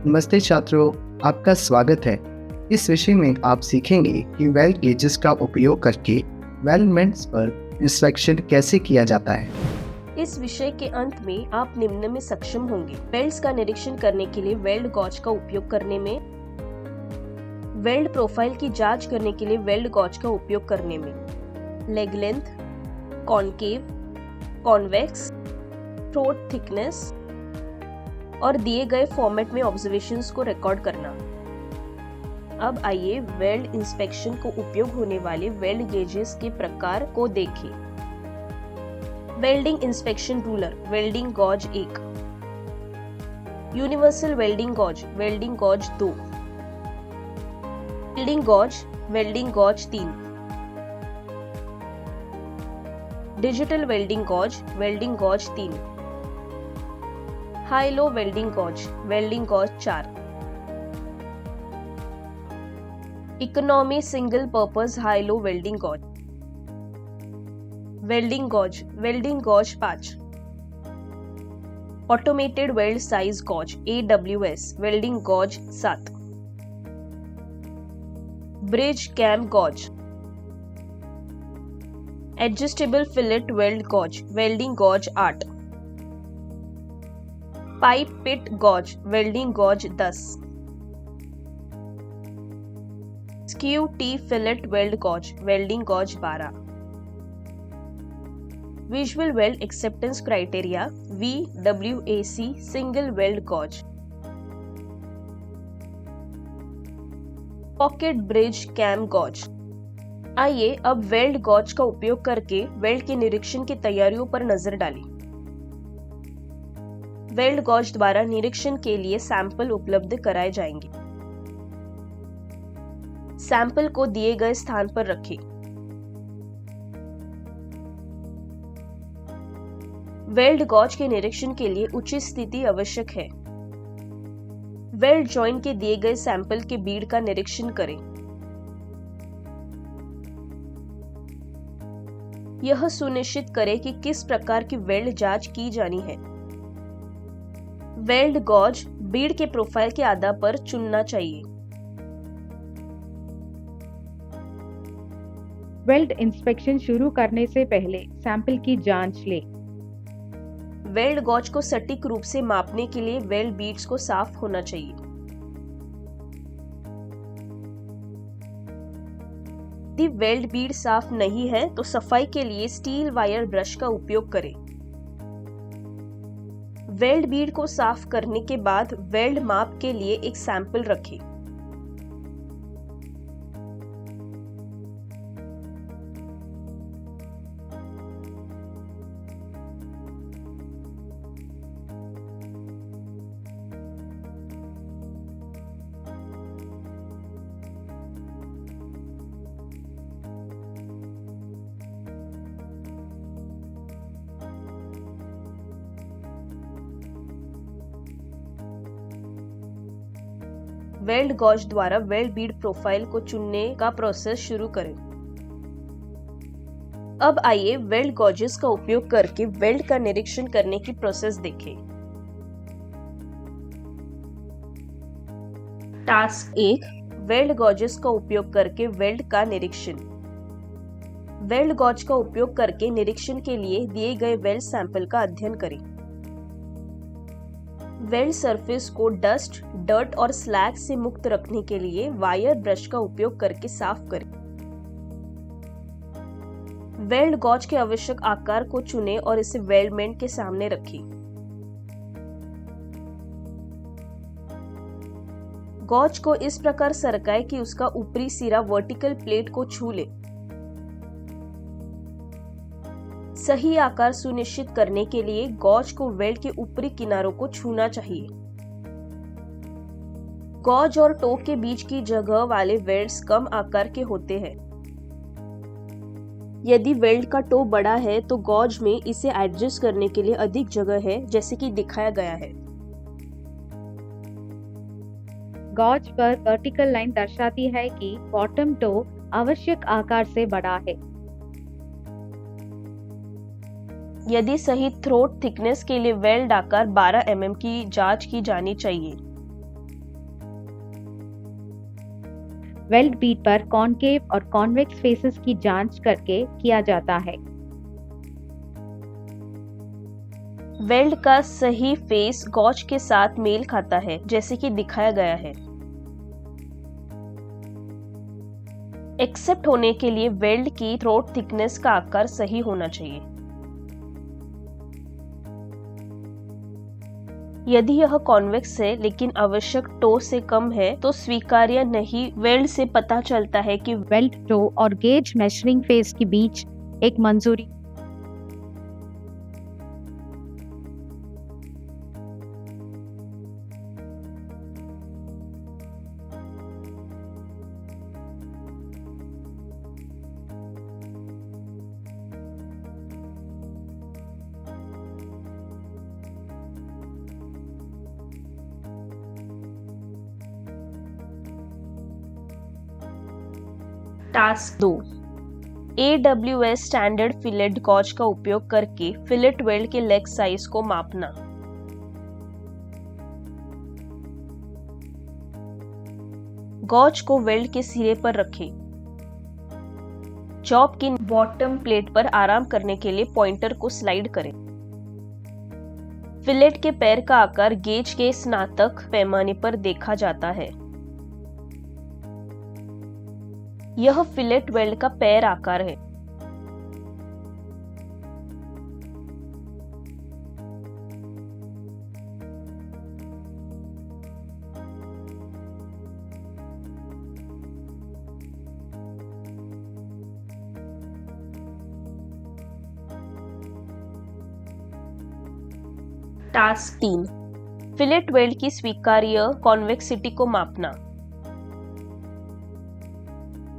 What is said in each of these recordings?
नमस्ते छात्रों, आपका स्वागत है। इस विषय में आप सीखेंगे कि वेल्ड गेजेस का उपयोग करके वेल्डमेंट्स पर इंस्पेक्शन कैसे किया जाता है। इस विषय के अंत में आप निम्न में सक्षम होंगे: वेल्ड्स का निरीक्षण करने के लिए वेल्ड गॉज का उपयोग करने में, वेल्ड प्रोफाइल की जांच करने के लिए वेल्ड गॉज का उपयोग करने में, leg length, concave, convex, throat thickness और दिए गए फॉर्मेट में ऑब्जर्वेशंस को रिकॉर्ड करना। अब आइए वेल्ड इंस्पेक्शन को उपयोग होने वाले वेल्ड गेजेस के प्रकार को देखें। Welding inspection ruler, welding gauge 1, universal welding gauge 2, welding gauge 3, digital welding gauge 3, high low welding gauge 4, economy single purpose high low welding gauge 5, automated weld size gauge AWS welding gauge 7, bridge cam gauge, adjustable fillet weld gauge welding gauge 8, pipe pit gauge welding gauge 10, skew T fillet weld gauge welding gauge 12, visual weld acceptance criteria VWAC single weld gauge, pocket bridge cam gauge. आइए अब weld gauge का उपयोग करके weld के निरीक्षण की तैयारियों पर नजर डालें। वेल्ड गॉज द्वारा निरीक्षण के लिए सैंपल उपलब्ध कराए जाएंगे। सैंपल को दिए गए स्थान पर रखें। वेल्ड गॉज के निरीक्षण के लिए उचित स्थिति आवश्यक है। वेल्ड जॉइंट के दिए गए सैंपल के बीड का निरीक्षण करें। यह सुनिश्चित करें कि किस प्रकार की वेल्ड जांच की जानी है। वेल्ड गॉज बीड के प्रोफाइल के आधार पर चुनना चाहिए। वेल्ड इंस्पेक्शन शुरू करने से पहले सैंपल की जांच लें। वेल्ड गॉज को सटीक रूप से मापने के लिए वेल्ड बीड्स को साफ होना चाहिए। यदि वेल्ड बीड साफ नहीं है तो सफाई के लिए स्टील वायर ब्रश का उपयोग करें। वेल्ड बीड को साफ करने के बाद वेल्ड माप के लिए एक सैंपल रखें। वेल्ड गॉज द्वारा वेल्ड बीड प्रोफाइल को चुनने का प्रोसेस शुरू करें। अब आइए वेल्ड गॉजेस का उपयोग करके वेल्ड का निरीक्षण करने की प्रोसेस देखें। टास्क 1, वेल्ड गॉजेस का उपयोग करके वेल्ड का निरीक्षण। वेल्ड गॉज का उपयोग करके निरीक्षण के लिए दिए गए वेल्ड सैंपल का अध्ययन करें। वेल्ड सरफेस को डस्ट, डर्ट और स्लैग से मुक्त रखने के लिए वायर ब्रश का उपयोग करके साफ करें। वेल्ड गॉज के आवश्यक आकार को चुनें और इसे वेल्डमेंट के सामने रखें। गॉज को इस प्रकार सरकाएं कि उसका ऊपरी सिरा वर्टिकल प्लेट को छू ले। सही आकार सुनिश्चित करने के लिए गॉज को वेल्ड के ऊपरी किनारों को छूना चाहिए। गॉज और टो के बीच की जगह वाले वेल्ड्स कम आकार के होते हैं। यदि वेल्ड का टो बड़ा है तो गॉज में इसे एडजस्ट करने के लिए अधिक जगह है, जैसे कि दिखाया गया है। गॉज पर वर्टिकल लाइन दर्शाती है कि बॉटम टो आवश्यक आकार से बड़ा है। यदि सही थ्रोट थिकनेस के लिए वेल्ड आकार 12 mm की जांच की जानी चाहिए। वेल्ड बीट पर कॉनकेव और कॉन्वेक्स फेसेस की जांच करके किया जाता है। वेल्ड का सही फेस गॉज के साथ मेल खाता है, जैसे कि दिखाया गया है। एक्सेप्ट होने के लिए वेल्ड की थ्रोट थिकनेस का आकार सही होना चाहिए। यदि यह कॉन्वेक्स है लेकिन आवश्यक टो से कम है तो स्वीकार्य नहीं। वेल्ड से पता चलता है कि वेल्ड टो और गेज मेजरिंग फेस के बीच एक मंजूरी task 2 AWS standard fillet gauge का उपयोग करके फिलेट वेल्ड के लेग साइज को मापना। गॉज को वेल्ड के सिरे पर रखें। जॉब की बॉटम प्लेट पर आराम करने के लिए पॉइंटर को स्लाइड करें। फिलेट के पैर का आकार गेज के स्नातक पैमाने पर देखा जाता है। यह फिलेट वेल्ड का पैर आकार है। टास्क 3 फिलेट वेल्ड की स्वीकार्य कॉन्वेक्सिटी को मापना।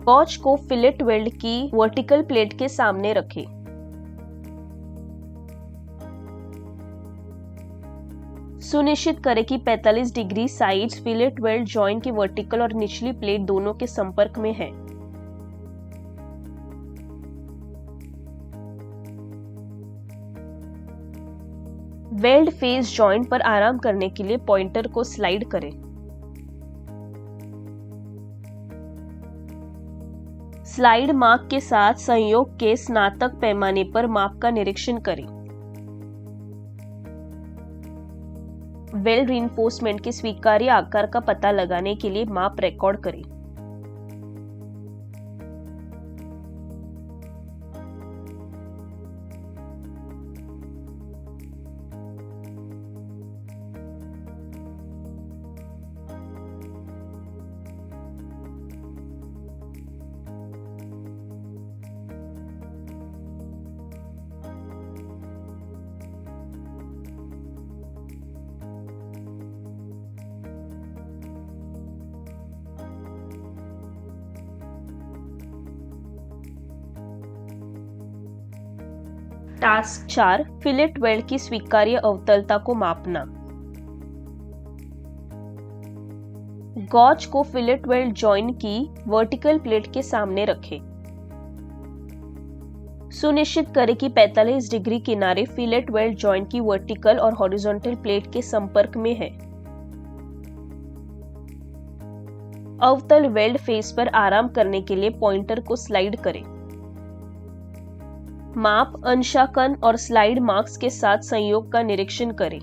गॉज को फिलेट वेल्ड की वर्टिकल प्लेट के सामने रखें। सुनिश्चित करें कि 45 degree sides fillet weld joint की वर्टिकल और निचली प्लेट दोनों के संपर्क में है। वेल्ड फेस जॉइंट पर आराम करने के लिए पॉइंटर को स्लाइड करें। स्लाइड मार्क के साथ संयोग के स्नातक पैमाने पर माप का निरीक्षण करें। वेल्ड रीइंफोर्समेंट के स्वीकार्य आकार का पता लगाने के लिए माप रिकॉर्ड करें। टास्क 4 फिलेट वेल्ड की स्वीकार्य अवतलता को मापना। गॉज को फिलेट वेल्ड जॉइंट की वर्टिकल प्लेट के सामने रखें। सुनिश्चित करें कि 45 डिग्री किनारे फिलेट वेल्ड जॉइंट की वर्टिकल और हॉरिजॉन्टल प्लेट के संपर्क में है। अवतल वेल्ड फेस पर आराम करने के लिए पॉइंटर को स्लाइड करें। माप, अंशांकन और स्लाइड मार्क्स के साथ संयोग का निरीक्षण करें।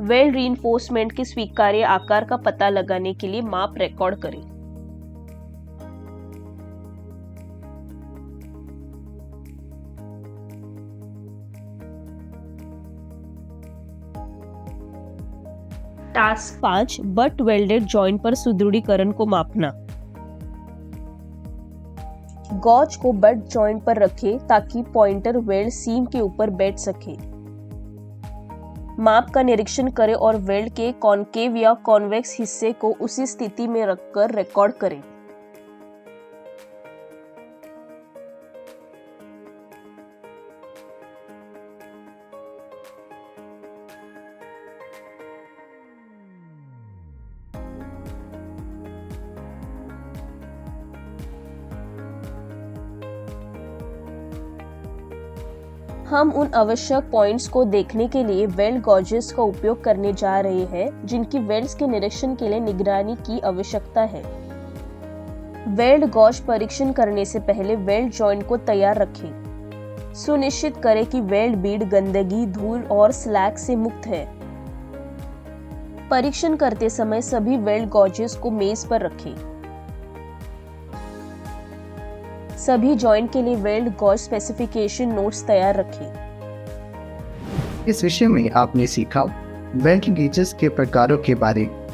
वेल्ड रीइंफोर्समेंट के स्वीकार्य आकार का पता लगाने के लिए माप रिकॉर्ड करें। टास्क 5 बट वेल्डेड जॉइंट पर सुदृढ़ीकरण को मापना। गॉज को बट जॉइंट पर रखें ताकि पॉइंटर वेल्ड सीम के ऊपर बैठ सके। माप का निरीक्षण करें और वेल्ड के कॉनकेव या कॉन्वेक्स हिस्से को उसी स्थिति में रखकर रिकॉर्ड करें। हम उन आवश्यक पॉइंट्स को देखने के लिए वेल्ड गॉजेस का उपयोग करने जा रहे हैं जिनकी वेल्ड्स के निरीक्षण के लिए निगरानी की आवश्यकता है। वेल्ड गॉज परीक्षण करने से पहले वेल्ड जॉइंट को तैयार रखें। सुनिश्चित करें कि वेल्ड बीड गंदगी, धूल और स्लैग से मुक्त है। परीक्षण करते समय सभी वेल्ड गॉजेस को मेज पर रखें। सभी जॉइंट के लिए वेल्ड गॉज स्पेसिफिकेशन नोट्स तैयार रखें। इस विषय में आपने सीखा वेल्ड गेजेस के प्रकारों के बारे में,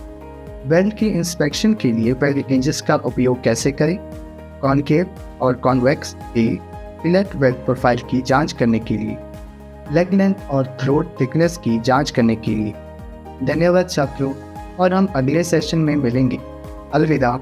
वेल्ड की इंस्पेक्शन के लिए वेल्ड गेजेस का उपयोग कैसे करें, कॉनकेव और कॉन्वेक्स फिलेट वेल्ड प्रोफाइल की जांच करने के लिए, लेग लेंथ और थ्रोट थिकनेस की जांच करने के लिए। धन्यवाद छात्रों, और हम अगले सेशन में मिलेंगे। अलविदा।